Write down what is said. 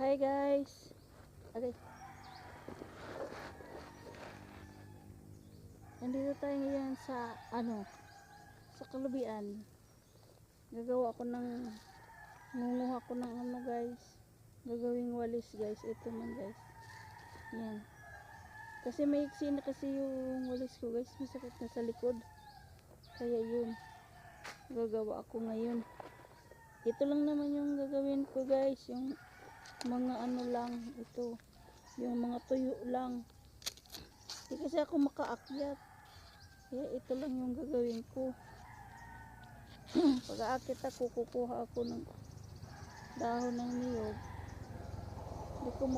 Hi guys. Okay. Nandito tayo ngayon sa sa Kalubian. Gagawa ko ng ngunguha ko ng guys. Gagawing walis guys. Ito man guys. Yan. Kasi may iksi na kasi yung walis ko guys. Masakit na sa likod. Kaya yun. Gagawa ako ngayon. Ito lang naman yung gagawin ko guys. Yung mga lang ito. Yung mga tuyo lang. Hindi kasi ako makaakyat. Kaya ito lang yung gagawin ko. Pag-aakit ako, kukuha ako ng dahon ng niyog. Hindi ko